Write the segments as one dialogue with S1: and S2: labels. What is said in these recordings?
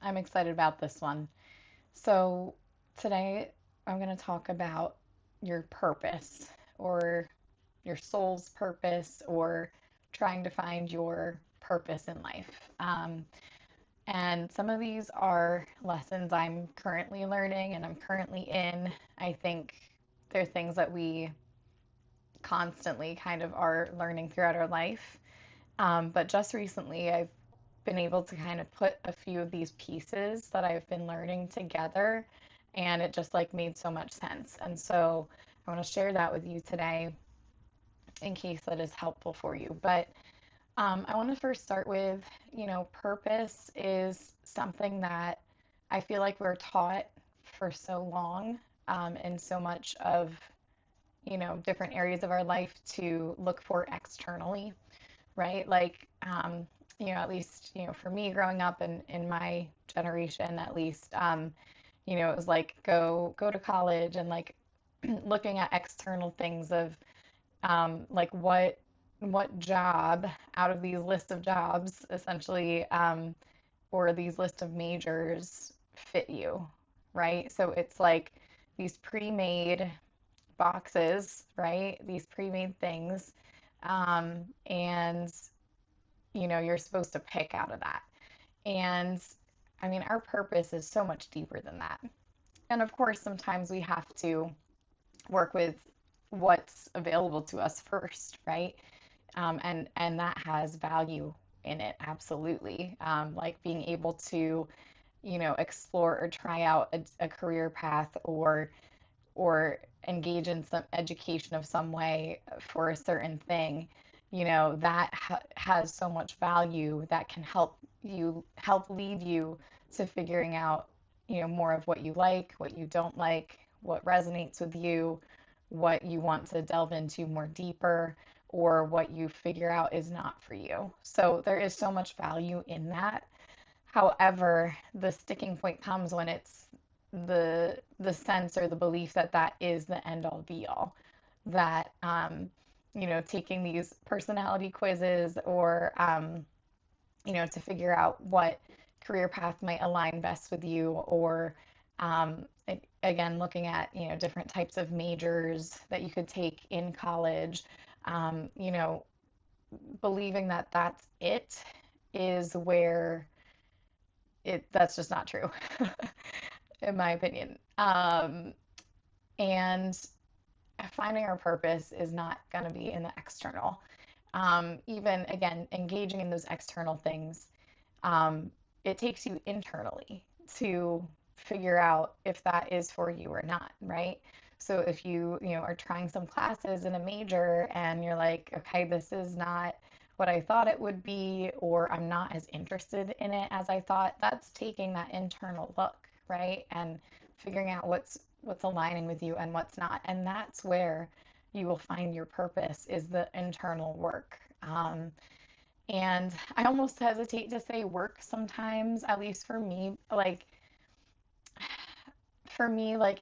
S1: I'm excited about this one. So, today I'm going to talk about your purpose or your soul's purpose or trying to find your purpose in life. And some of these are lessons I'm currently learning and I'm currently in. I think they're things that we constantly kind of are learning throughout our life. But just recently, I've been able to kind of put a few of these pieces that I've been learning together, and it just like made so much sense. And so I want to share that with you today in case that is helpful for you. But I want to first start with, purpose is something that I feel like we're taught for so long in so much of, different areas of our life to look for externally, right? Like, at least, for me growing up and in my generation, at least, it was like go to college and like looking at external things of like what job out of these list of jobs essentially or these list of majors fit you, right? So it's like these pre-made boxes, right? These pre-made things. And you're supposed to pick out of that. And I mean, our purpose is so much deeper than that. And of course, sometimes we have to work with what's available to us first, right? And that has value in it, absolutely. Like being able to, explore or try out a career path or engage in some education of some way for a certain thing, that has so much value that can help lead you to figuring out, more of what you like, what you don't like, what resonates with you, what you want to delve into more deeper, or what you figure out is not for you. So there is so much value in that. However, the sticking point comes when it's the sense or the belief that that is the end all be all. That taking these personality quizzes or to figure out what career path might align best with you, or again looking at different types of majors that you could take in college. Um, you know, Believing that that's it is where that's just not true, in my opinion. And finding our purpose is not going to be in the external. Even again, engaging in those external things, um, it takes you internally to figure out if that is for you or not, right? So if you are trying some classes in a major and you're like, okay, this is not what I thought it would be, or I'm not as interested in it as I thought, that's taking that internal look, right? And figuring out what's aligning with you and what's not. And that's where you will find your purpose is the internal work. And I almost hesitate to say work sometimes, at least for me, like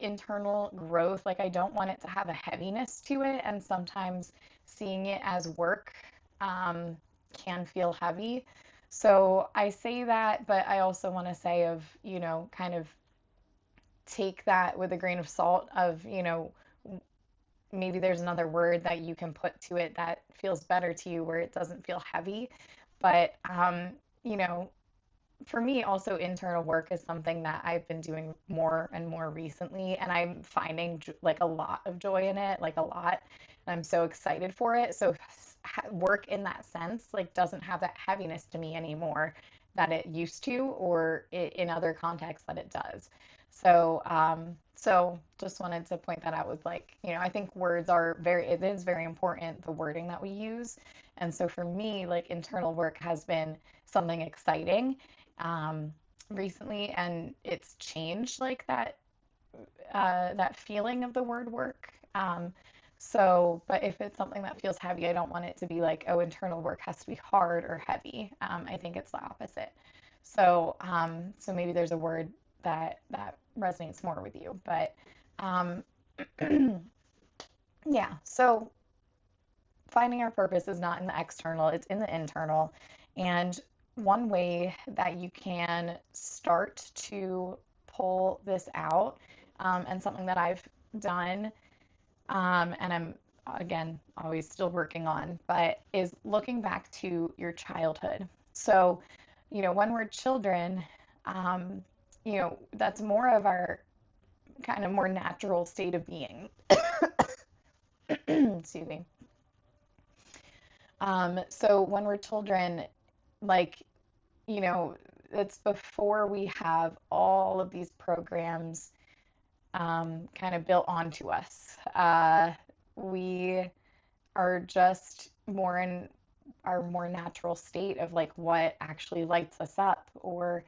S1: internal growth, like I don't want it to have a heaviness to it. And sometimes seeing it as work um, can feel heavy. So I say that, but I also want to say kind of take that with a grain of salt of, maybe there's another word that you can put to it that feels better to you where it doesn't feel heavy. But, you know, for me, also internal work is something that I've been doing more and more recently, and I'm finding like a lot of joy in it, like a lot. And I'm so excited for it. So work in that sense, like doesn't have that heaviness to me anymore that it used to, or in other contexts that it does. So just wanted to point that out with like, I think it is very important, the wording that we use. And so for me, like internal work has been something exciting um, recently, and it's changed like that feeling of the word work. But if it's something that feels heavy, I don't want it to be like, oh, internal work has to be hard or heavy. I think it's the opposite. So maybe there's a word that resonates more with you. But um, yeah, so finding our purpose is not in the external, it's in the internal. And one way that you can start to pull this out, and something that I've done, and I'm again always still working on, but is looking back to your childhood. So, when we're children, um, that's more of our kind of more natural state of being. Excuse me. So when we're children, like, you know, it's before we have all of these programs kind of built onto us. We are just more in our more natural state of like what actually lights us up, or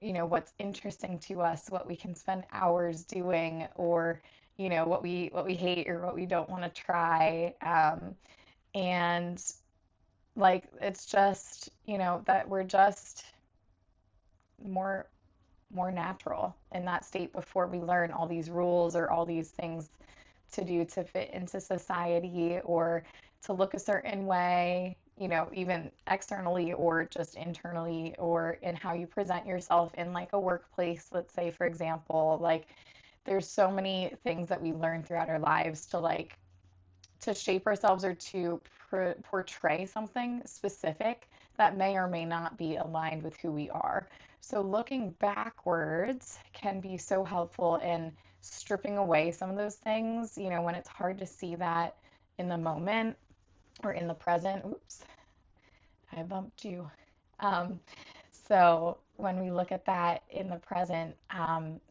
S1: what's interesting to us, what we can spend hours doing, or what we hate or what we don't want to try. And like it's just that we're just more more natural in that state before we learn all these rules or all these things to do to fit into society, or to look a certain way, even externally or just internally, or in how you present yourself in like a workplace, let's say, for example. Like there's so many things that we learn throughout our lives to shape ourselves, or to portray something specific that may or may not be aligned with who we are. So looking backwards can be so helpful in stripping away some of those things, when it's hard to see that in the moment or in the present. Oops, I bumped you. Um, so when we look at that in the present,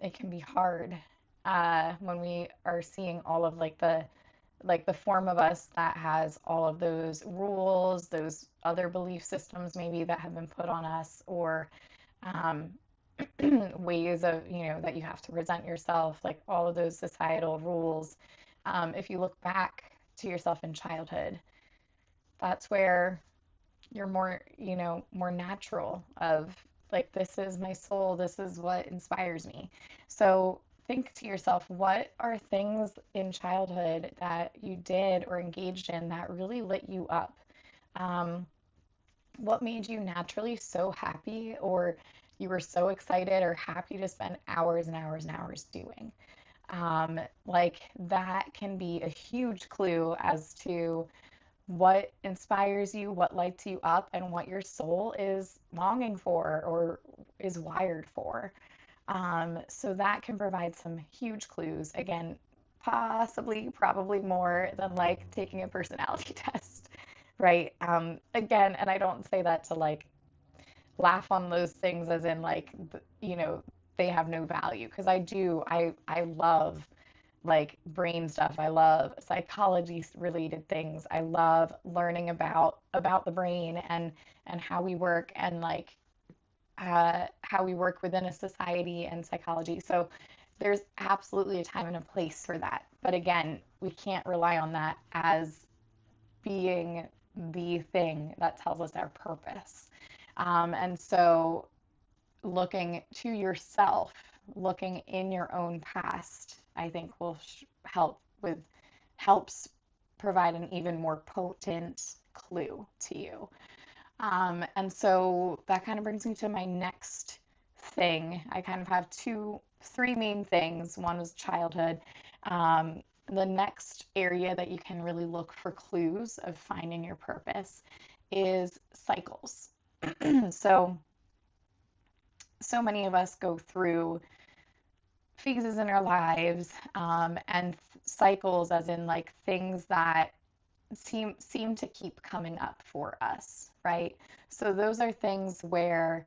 S1: it can be hard when we are seeing all of like the form of us that has all of those rules, those other belief systems maybe that have been put on us, or um, ways of, that you have to present yourself, like all of those societal rules. If you look back to yourself in childhood, that's where you're more, more natural of like, this is my soul, this is what inspires me. So think to yourself, what are things in childhood that you did or engaged in that really lit you up? Um, what made you naturally so happy, or you were so excited or happy to spend hours and hours and hours doing? Like that can be a huge clue as to what inspires you, what lights you up, and what your soul is longing for or is wired for. So that can provide some huge clues. Again, possibly, probably more than like taking a personality test, right? Again, and I don't say that to like laugh on those things as in like, they have no value, because I do, I love like brain stuff. I love psychology related things. I love learning about the brain and how we work, and like how we work within a society and psychology. So there's absolutely a time and a place for that. But again, we can't rely on that as being the thing that tells us our purpose. And so looking to yourself, looking in your own past, I think will helps provide an even more potent clue to you. And so that kind of brings me to my next thing. I kind of have three main things. One was childhood. The next area that you can really look for clues of finding your purpose is cycles. So, so many of us go through phases in our lives, and cycles, as in like things that seem to keep coming up for us, right? So those are things where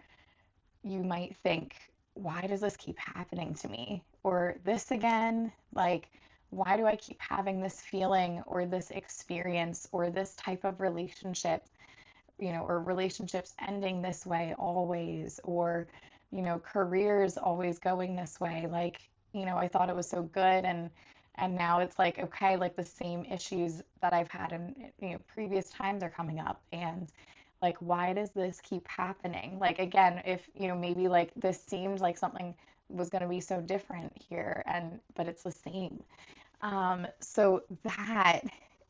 S1: you might think, why does this keep happening to me? Or this again? Like, why do I keep having this feeling or this experience or this type of relationship, or relationships ending this way always, or, careers always going this way. Like, I thought it was so good, and now it's like, okay, like the same issues that I've had in, previous times are coming up. And like, why does this keep happening? Like, again, if, maybe like this seemed like something was going to be so different here, but it's the same. So that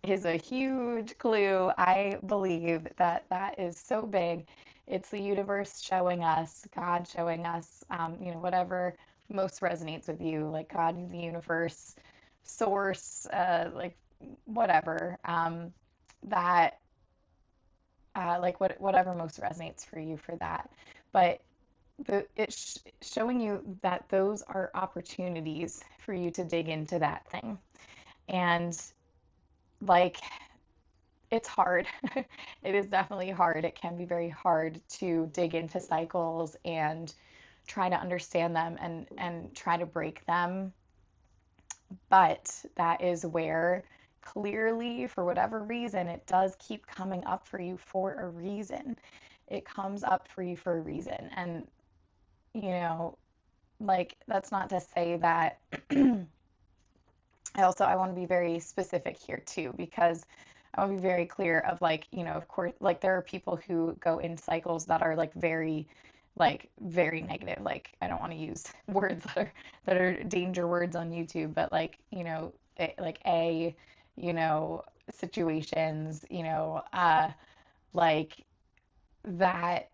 S1: is a huge clue. I believe that that is so big It's the universe showing us, God showing us, whatever most resonates with you, like God, the universe, source, like whatever, that, like whatever most resonates for you for that. But it's showing you that those are opportunities for you to dig into that thing. And like, it's hard. It is definitely hard. It can be very hard to dig into cycles and try to understand them and try to break them. But that is where clearly, for whatever reason, it does keep coming up for you for a reason. It comes up for you for a reason. And, you know, like, that's not to say that I want to be very specific here too, because I want to be very clear of, like, of course, like there are people who go in cycles that are like very negative. Like, I don't want to use words that are danger words on YouTube, but like, like you know, situations, like that,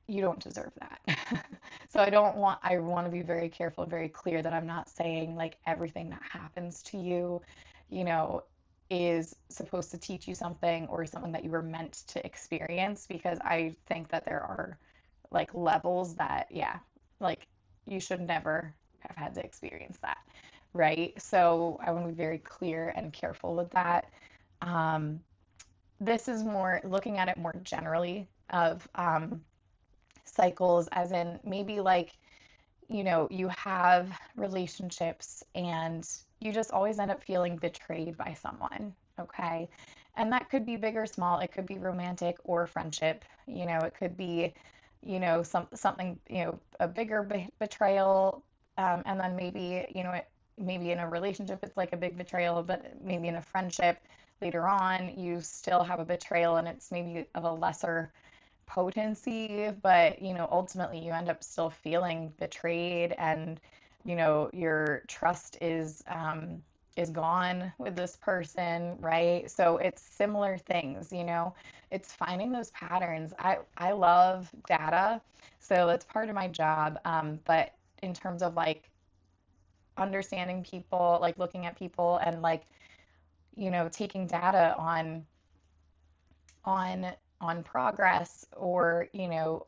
S1: you don't deserve that. So I want to be very careful, very clear that I'm not saying like everything that happens to you, you know, is supposed to teach you something or something that you were meant to experience, because I think that there are like levels that, yeah, like you should never have had to experience that, right? So I want to be very clear and careful with that. Um, this is more looking at it more generally of cycles, as in maybe like, you have relationships and you just always end up feeling betrayed by someone, okay? And that could be big or small. It could be romantic or friendship. It could be, something, a bigger betrayal. And then maybe, maybe in a relationship, it's like a big betrayal, but maybe in a friendship later on, you still have a betrayal and it's maybe of a lesser potency, but ultimately you end up still feeling betrayed, and your trust is gone with this person, right? So it's similar things, it's finding those patterns. I love data, so that's part of my job. But in terms of like understanding people, like looking at people and like taking data on on progress, or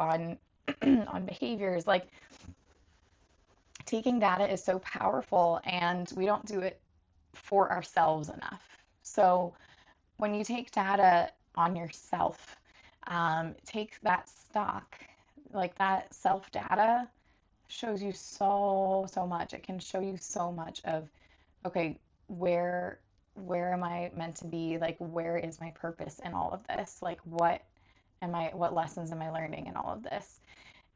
S1: on on behaviors, like taking data is so powerful, and we don't do it for ourselves enough. So when you take data on yourself, take that stock, like that self data shows you so much. It can show you so much of, okay, where am I meant to be? Like, where is my purpose in all of this? Like, what lessons am I learning in all of this?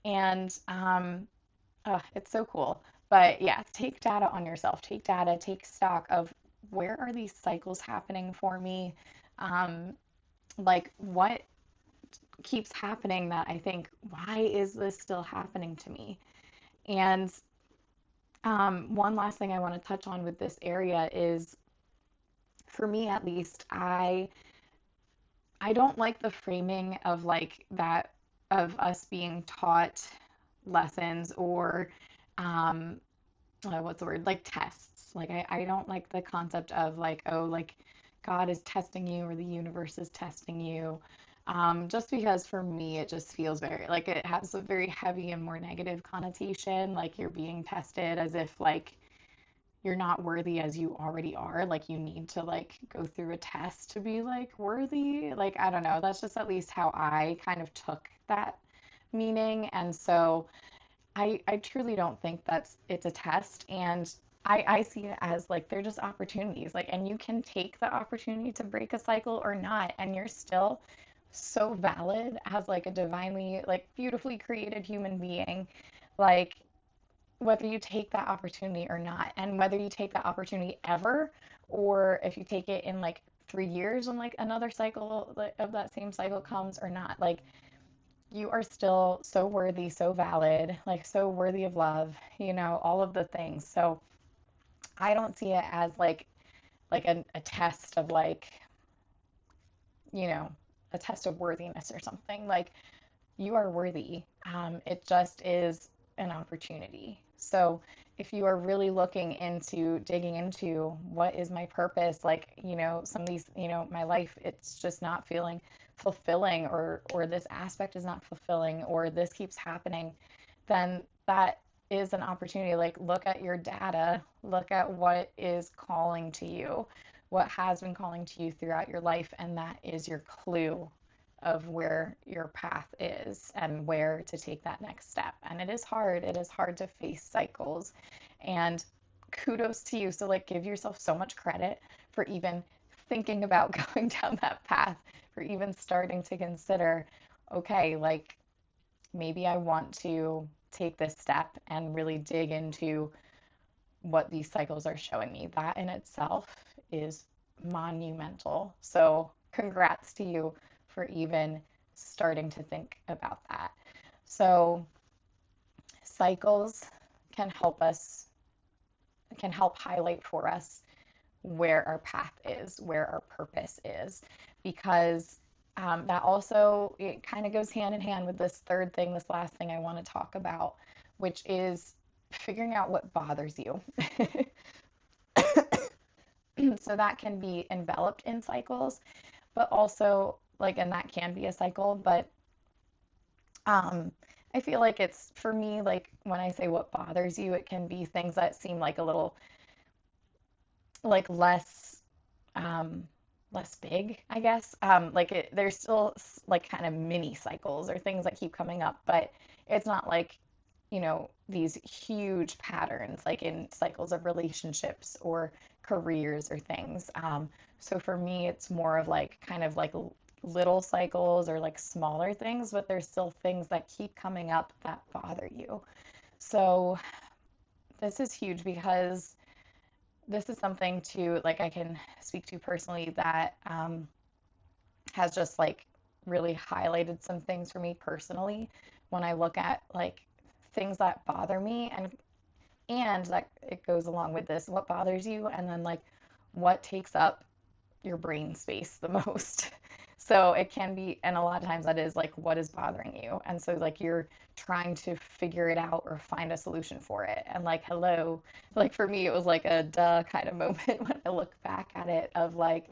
S1: And oh, it's so cool. But yeah, take data on yourself. Take data, take stock of, where are these cycles happening for me? Um, like, what keeps happening that I think, why is this still happening to me? And one last thing I want to touch on with this area is, for me at least, I don't like the framing of like that, of us being taught lessons, or um, what's the word? Like tests. Like, I don't like the concept of like, oh, like God is testing you or the universe is testing you. Just because for me it just feels very like it has a very heavy and more negative connotation, like you're being tested as if like you're not worthy as you already are. Like, you need to like go through a test to be like worthy. Like, I don't know. That's just at least how I kind of took that meaning. And so I truly don't think it's a test. And I see it as like they're just opportunities. Like, and you can take the opportunity to break a cycle or not, and you're still so valid as like a divinely, like beautifully created human being. Like, whether you take that opportunity or not, and whether you take that opportunity ever, or if you take it in like 3 years when like another cycle of that same cycle comes or not, like you are still so worthy, so valid, like so worthy of love, all of the things. So I don't see it as like a test of like, you know, a test of worthiness or something. Like, You are worthy. It just is an opportunity. So if you are really looking into digging into what is my purpose, like, some of these, my life, it's just not feeling fulfilling, or this aspect is not fulfilling, or this keeps happening, then that is an opportunity. Like, look at your data, look at what is calling to you, what has been calling to you throughout your life, and that is your clue of where your path is and where to take that next step. And it is hard. It is hard to face cycles. And kudos to you. So, like, give yourself so much credit for even thinking about going down that path, for even starting to consider, okay, like, maybe I want to take this step and really dig into what these cycles are showing me. That in itself is monumental. So, congrats to you for even starting to think about that. So, cycles can help us, can help highlight for us where our path is, where our purpose is, because that also, it kind of goes hand in hand with this third thing, this last thing I want to talk about, which is figuring out what bothers you. So that can be enveloped in cycles, but also, like, and that can be a cycle, but um, I feel like it's, for me, like, when I say what bothers you, it can be things that seem like a little, like, um, less big, I guess. Like, there's still like kind of mini cycles or things that keep coming up, but it's not like, these huge patterns like in cycles of relationships or careers or things. So for me, it's more of like kind of like little cycles or like smaller things, but there's still things that keep coming up that bother you. So this is huge because this is something to, like, I can speak to personally that has just like really highlighted some things for me personally when I look at like things that bother me, and that it goes along with this, what bothers you, and then like what takes up your brain space the most. So it can be, and a lot of times that is like what is bothering you. And so like you're trying to figure it out or find a solution for it. And like, hello, like for me, it was like a duh kind of moment when I look back at it of like,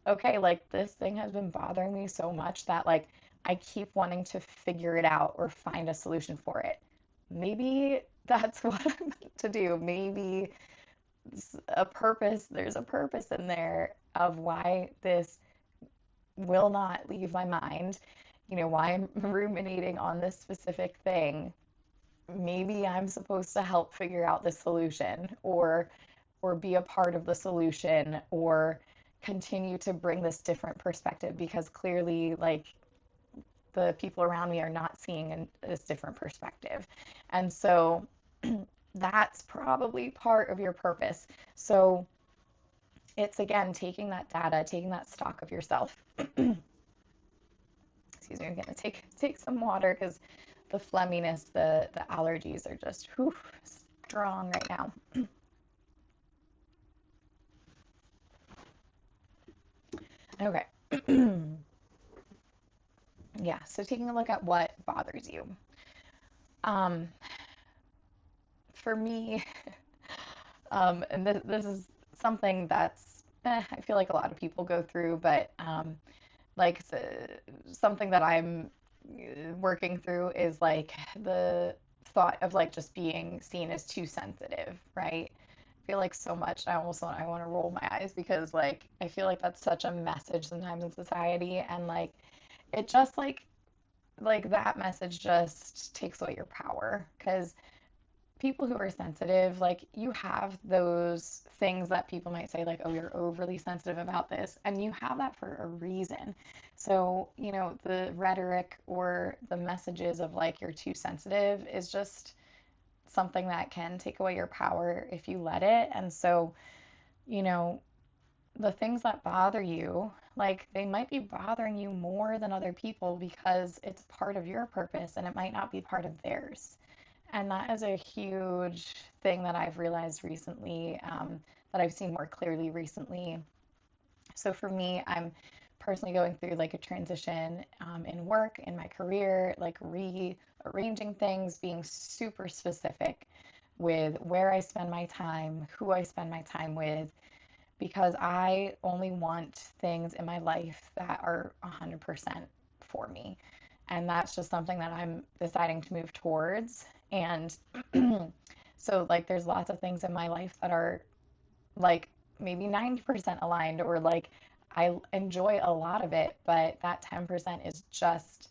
S1: okay, like this thing has been bothering me so much that like I keep wanting to figure it out or find a solution for it. Maybe that's what I'm meant to do. Maybe there's a purpose in there of why this will not leave my mind, why I'm ruminating on this specific thing. Maybe I'm supposed to help figure out the solution, or be a part of the solution, or continue to bring this different perspective, because clearly like the people around me are not seeing this different perspective. And so that's probably part of your purpose. So it's, again, taking that data, taking that stock of yourself. Excuse me, I'm gonna take some water because the phlegminess, the allergies are just strong right now. Okay. Yeah, so taking a look at what bothers you. Um, for me, and this is something that's, I feel like a lot of people go through, but like something that I'm working through is like the thought of like just being seen as too sensitive, right? I feel like so much, I want to roll my eyes because like I feel like that's such a message sometimes in society, and like it just like that message just takes away your power, because people who are sensitive, like you have those things that people might say, like, oh, you're overly sensitive about this, and you have that for a reason. So, the rhetoric or the messages of like you're too sensitive is just something that can take away your power if you let it. And so, you know, the things that bother you, like they might be bothering you more than other people because it's part of your purpose and it might not be part of theirs. And that is a huge thing that I've realized recently, that I've seen more clearly recently. So for me, I'm personally going through like a transition in work, in my career, like rearranging things, being super specific with where I spend my time, who I spend my time with, because I only want things in my life that are 100% for me. And that's just something that I'm deciding to move towards. And so, like, there's lots of things in my life that are like maybe 90% aligned, or like I enjoy a lot of it, but that 10% is just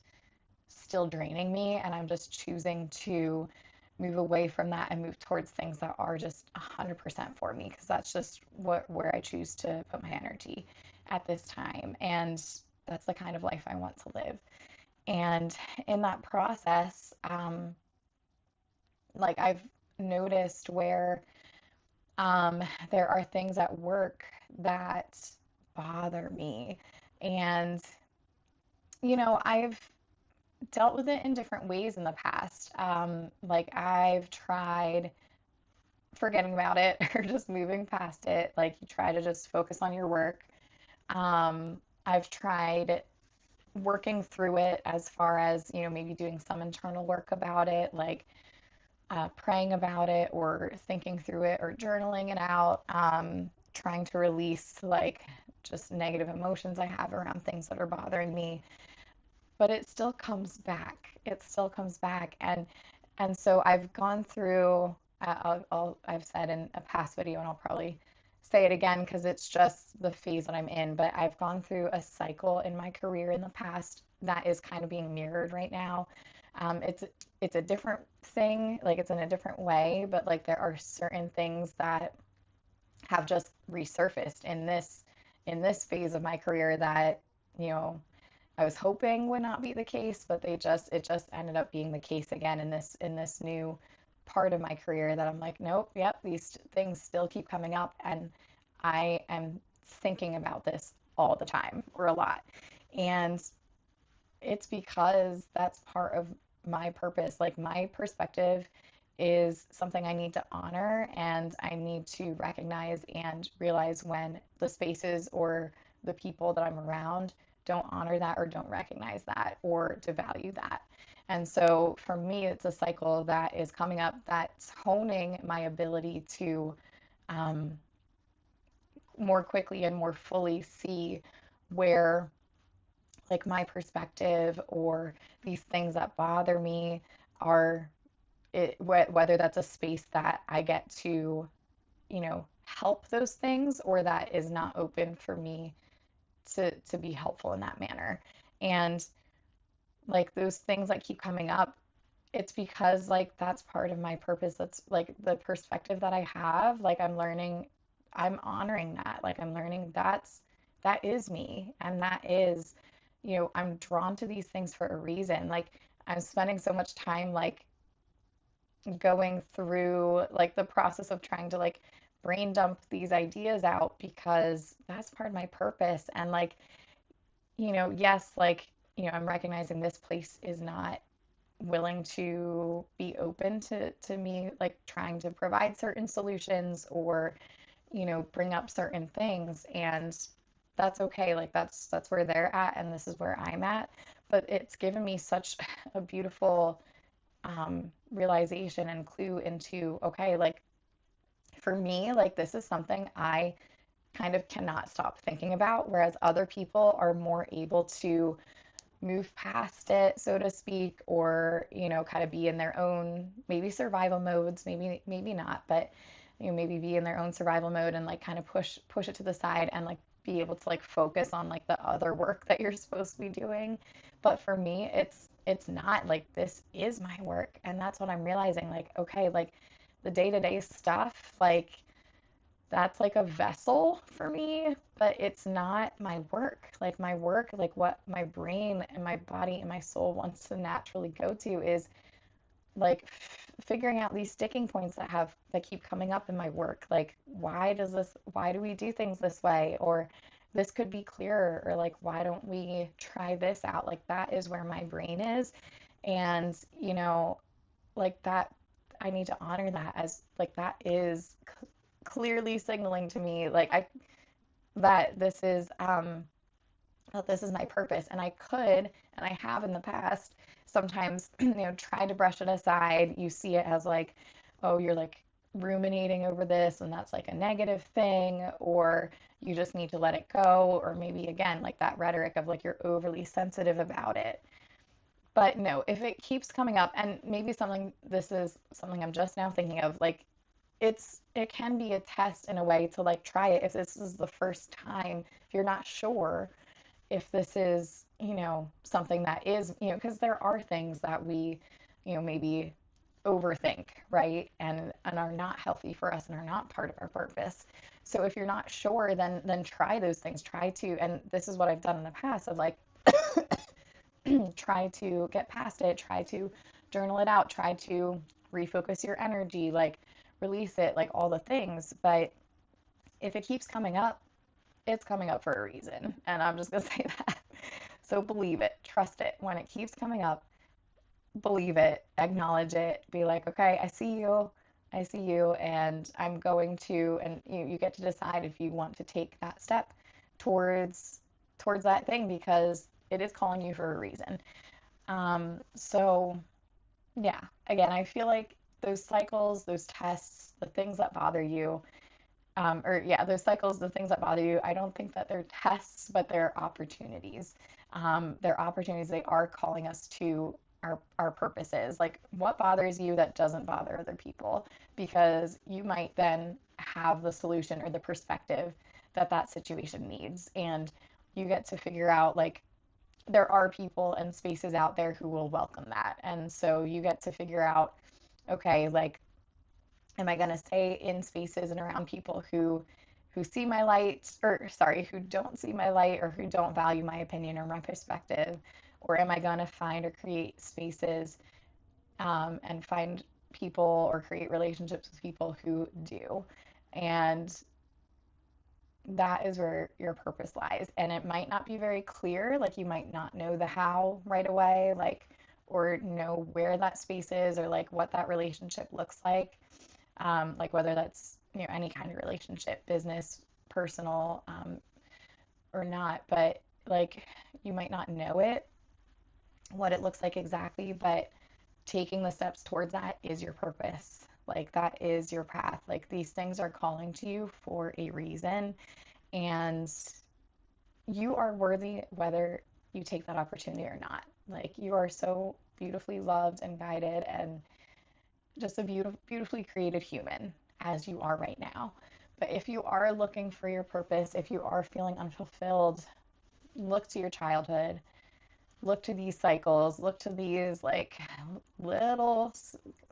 S1: still draining me. And I'm just choosing to move away from that and move towards things that are just 100% for me, because that's just where I choose to put my energy at this time. And that's the kind of life I want to live. And in that process, like I've noticed where there are things at work that bother me. And, I've dealt with it in different ways in the past. Like I've tried forgetting about it or just moving past it. Like you try to just focus on your work. I've tried working through it as far as, maybe doing some internal work about it, like praying about it or thinking through it or journaling it out, trying to release like just negative emotions I have around things that are bothering me. But it still comes back. It still comes back. And so I've gone through, I've said in a past video, and I'll probably say it again because it's just the phase that I'm in, but I've gone through a cycle in my career in the past that is kind of being mirrored right now. It's a different thing, like it's in a different way, but like there are certain things that have just resurfaced in this phase of my career that, you know, I was hoping would not be the case, but it just ended up being the case again in this new part of my career that I'm like, nope, yep, these things still keep coming up, and I am thinking about this all the time or a lot. And it's because that's part of my purpose. Like my perspective is something I need to honor, and I need to recognize and realize when the spaces or the people that I'm around don't honor that or don't recognize that or devalue that. And so for me, it's a cycle that is coming up that's honing my ability to um, more quickly and more fully see where like my perspective or these things that bother me are whether that's a space that I get to, help those things, or that is not open for me to be helpful in that manner. And like those things that keep coming up, it's because like that's part of my purpose. That's like the perspective that I have. Like I'm learning, I'm honoring that. Like I'm learning that is me, and that is, I'm drawn to these things for a reason. Like I'm spending so much time like going through like the process of trying to like brain dump these ideas out because that's part of my purpose. And like, yes, like, I'm recognizing this place is not willing to be open to me like trying to provide certain solutions or, bring up certain things. And that's okay. Like that's where they're at, and this is where I'm at. But it's given me such a beautiful realization and clue into, okay, like for me, like this is something I kind of cannot stop thinking about, whereas other people are more able to move past it, so to speak, or, kind of be in their own maybe survival modes, maybe not, but maybe be in their own survival mode and like kind of push it to the side and like be able to like focus on like the other work that you're supposed to be doing. But for me, it's not like this is my work, and that's what I'm realizing. Like, okay, like the day-to-day stuff, like that's like a vessel for me, but it's not my work. Like my work, like what my brain and my body and my soul wants to naturally go to is like figuring out these sticking points that keep coming up in my work. Like why do we do things this way? Or this could be clearer, or like why don't we try this out? Like that is where my brain is. And, like that I need to honor that as like that is clearly signaling to me like I that this is that this is my purpose. And I could, and I have in the past, sometimes, try to brush it aside. You see it as like, oh, you're like ruminating over this, and that's like a negative thing, or you just need to let it go, or maybe again, like that rhetoric of like you're overly sensitive about it. But no, if it keeps coming up, and maybe this is something I'm just now thinking of, like it can be a test in a way to like try it if this is the first time, if you're not sure if this is, something that is, because there are things that we, maybe overthink, right? And are not healthy for us and are not part of our purpose. So if you're not sure, then try those things. Try to, and this is what I've done in the past of like try to get past it, try to journal it out, try to refocus your energy, like release it, like all the things. But if it keeps coming up, it's coming up for a reason. And I'm just going to say that. So believe it, trust it. When it keeps coming up, believe it, acknowledge it, be like, okay, I see you, and I'm going to, and you get to decide if you want to take that step towards that thing because it is calling you for a reason. So yeah, again, I feel like those cycles, those tests, the things that bother you, or yeah, those cycles, the things that bother you, I don't think that they're tests, but they're opportunities. They're opportunities. They are calling us to our purposes. Like what bothers you that doesn't bother other people, because you might then have the solution or the perspective that that situation needs, and you get to figure out like there are people and spaces out there who will welcome that, and so you get to figure out, okay, like am I going to stay in spaces and around people who see my light, or sorry, who don't see my light, or who don't value my opinion or my perspective, or am I going to find or create spaces, and find people or create relationships with people who do? And that is where your purpose lies. And it might not be very clear, like you might not know the how right away, like, or know where that space is, or like what that relationship looks like whether that's, any kind of relationship, business, personal, or not. But like you might not know what it looks like exactly, but taking the steps towards that is your purpose. Like that is your path. Like these things are calling to you for a reason, and you are worthy whether you take that opportunity or not. Like you are so beautifully loved and guided, and just a beautifully created human as you are right now. But if you are looking for your purpose, if you are feeling unfulfilled, look to your childhood, look to these cycles, look to these like little,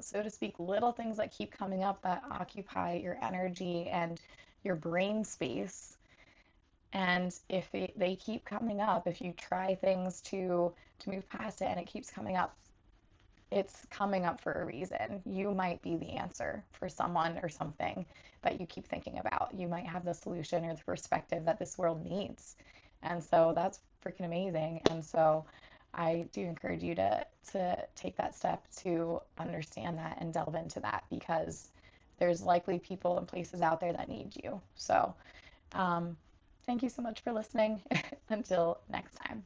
S1: so to speak, little things that keep coming up that occupy your energy and your brain space. And if they keep coming up, if you try things to move past it and it keeps coming up, it's coming up for a reason. You might be the answer for someone or something that you keep thinking about. You might have the solution or the perspective that this world needs. And so that's freaking amazing. And so I do encourage you to take that step to understand that and delve into that, because there's likely people and places out there that need you. So, thank you so much for listening. Until next time.